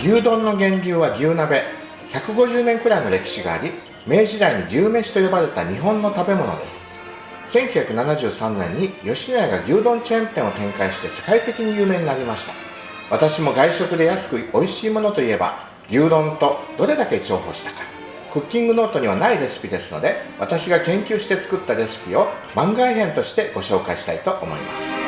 牛丼の源流は牛鍋。150年くらいの歴史があり、明治時代に牛飯と呼ばれた日本の食べ物です。1973年に吉野家が牛丼チェーン店を展開して世界的に有名になりました。私も外食で安く美味しいものといえば牛丼とどれだけ重宝したか。クッキングノートにはないレシピですので、私が研究して作ったレシピを番外編としてご紹介したいと思います。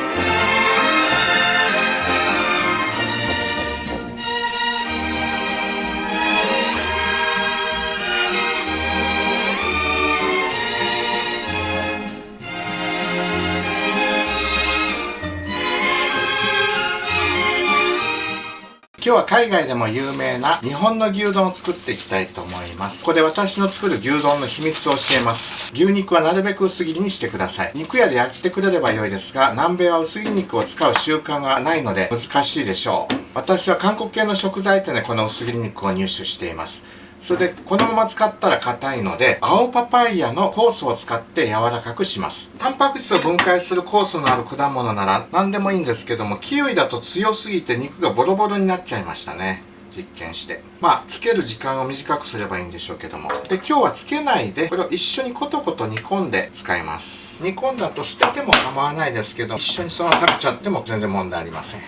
今日は海外でも有名な日本の牛丼を作っていきたいと思います。ここで私の作る牛丼の秘密を教えます。牛肉はなるべく薄切りにしてください。肉屋で焼いてくれれば良いですが、南米は薄切り肉を使う習慣がないので難しいでしょう。私は韓国系の食材店でこの薄切り肉を入手しています。それでこのまま使ったら硬いので、青パパイヤの酵素を使って柔らかくします。タンパク質を分解する酵素のある果物なら何でもいいんですけども、キウイだと強すぎて肉がボロボロになっちゃいましたね。実験して。つける時間を短くすればいいんでしょうけども。で、今日はつけないで、これを一緒にコトコト煮込んで使います。煮込んだと捨てても構わないですけど、一緒にそのまま食べちゃっても全然問題ありません。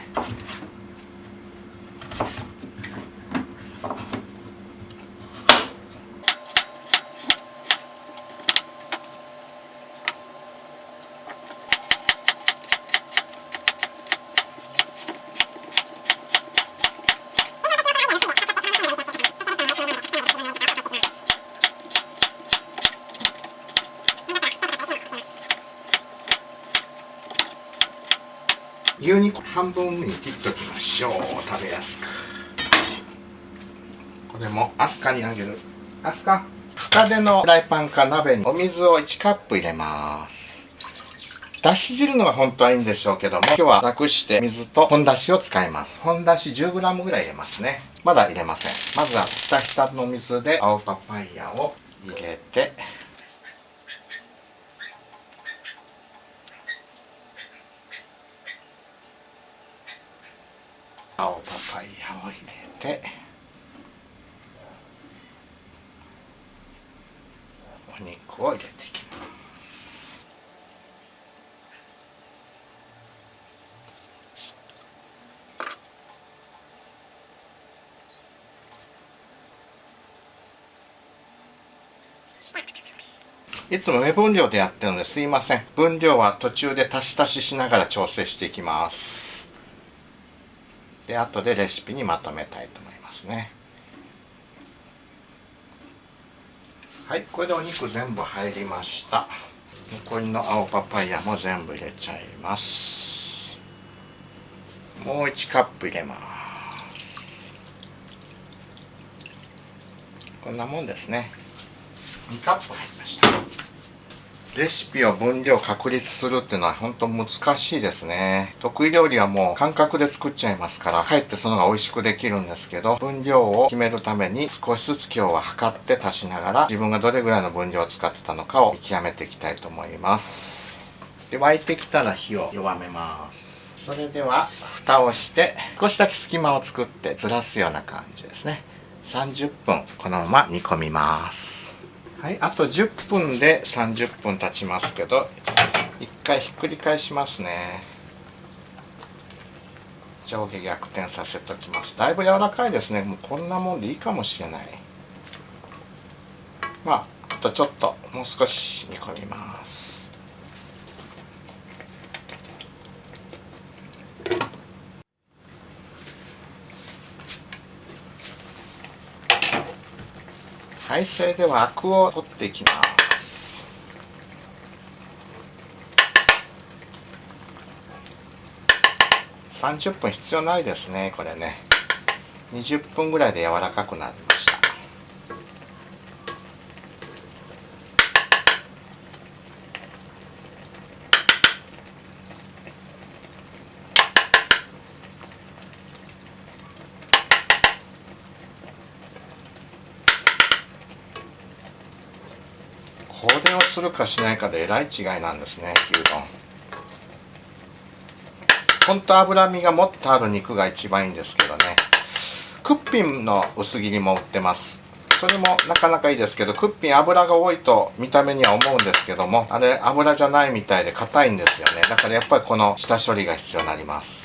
牛肉半分に切っておきましょう。食べやすく。これもアスカにあげる。アスカ、深手のフライパンか鍋にお水を1カップ入れます。だし汁のが本当はいいんでしょうけども、今日は楽して水と本だしを使います。本だし 10g ぐらい入れますね。まだ入れません。まずはひたひたの水で青パパイヤを入れて、青パパイヤを入れて、お肉を入れていきます。いつも目分量でやってるのですいません。分量は途中で足ししながら調整していきます。で、後でレシピにまとめたいと思いますね。はい、これでお肉全部入りました。残りの青パパイヤも全部入れちゃいます。もう1カップ入れます。こんなもんですね。2カップ入りました。レシピを分量確立するっていうのは本当難しいですね。得意料理はもう感覚で作っちゃいますから、かえってその方が美味しくできるんですけど、分量を決めるために少しずつ今日は測って足しながら、自分がどれぐらいの分量を使ってたのかを見極めていきたいと思います。で、沸いてきたら火を弱めます。それでは蓋をして少しだけ隙間を作ってずらすような感じですね。30分このまま煮込みます。はい、あと10分で30分経ちますけど、一回ひっくり返しますね。上下逆転させておきます。だいぶ柔らかいですね。もうこんなもんでいいかもしれない。あとちょっともう少し煮込みます。はい、それではアクを取っていきます。30分必要ないですね、これね。20分ぐらいで柔らかくなりました。これをするかしないかでえらい違いなんですね、牛丼。ほんと脂身がもっとある肉が一番いいんですけどね、クッピンの薄切りも売ってます。それもなかなかいいですけど、クッピン油が多いと見た目には思うんですけども、あれ油じゃないみたいで硬いんですよね。だからやっぱりこの下処理が必要になります。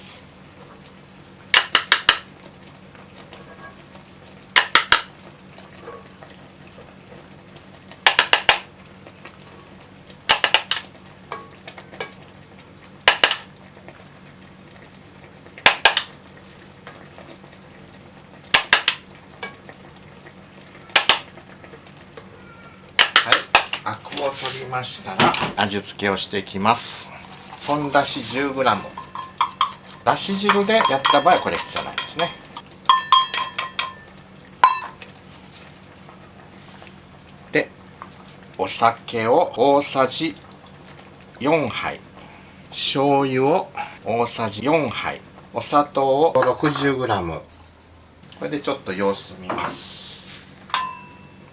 アクを取りましたら味付けをしていきます。本だし 10g、 だし汁でやった場合はこれ必要ないですね。でお酒を大さじ4杯、醤油を大さじ4杯、お砂糖を 60g、 これでちょっと様子見ます。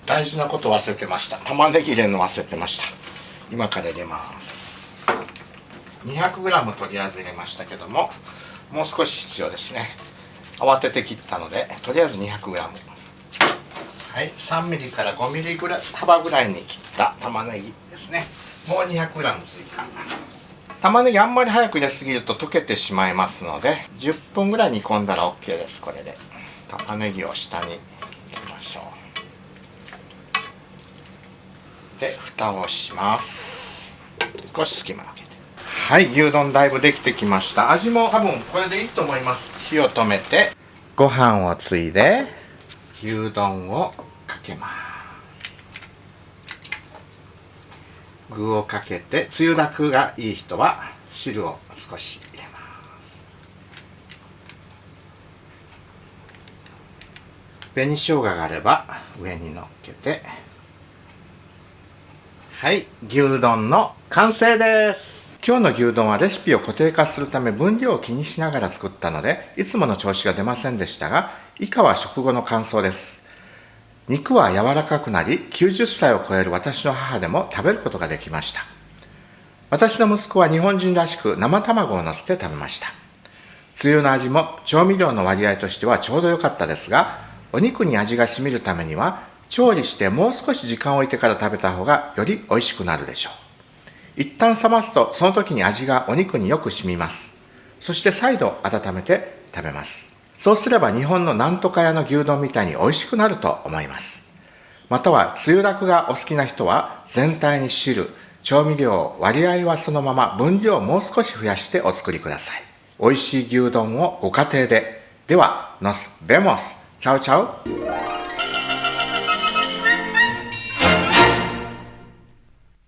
大事なこと忘れてました。玉ねぎ入れるの忘れてました。今から入れます。 200g とりあえず入れましたけども、もう少し必要ですね。慌てて切ったのでとりあえず 200g、 はい、3mm から 5mm ぐらい幅ぐらいに切った玉ねぎですね。もう 200g 追加。玉ねぎあんまり早く入れすぎると溶けてしまいますので、10分ぐらい煮込んだら OK です。これで玉ねぎを下に入れましょう。で蓋をします。少し隙間を空けて、はい、牛丼だいぶできてきました。味も多分これでいいと思います。火を止めてご飯をついで牛丼をかけます。具をかけて、つゆだくがいい人は汁を少し入れます。紅生姜があれば上にのっけて、はい、牛丼の完成です。今日の牛丼はレシピを固定化するため分量を気にしながら作ったので、いつもの調子が出ませんでしたが、以下は食後の感想です。肉は柔らかくなり、90歳を超える私の母でも食べることができました。私の息子は日本人らしく生卵を乗せて食べました。つゆの味も調味料の割合としてはちょうど良かったですが、お肉に味が染みるためには調理してもう少し時間を置いてから食べた方がより美味しくなるでしょう。一旦冷ますとその時に味がお肉によく染みます。そして再度温めて食べます。そうすれば日本のなんとか屋の牛丼みたいに美味しくなると思います。またはつゆだくがお好きな人は全体に汁、調味料、割合はそのまま分量をもう少し増やしてお作りください。美味しい牛丼をご家庭で。では、nos vemos。チャウチャウ。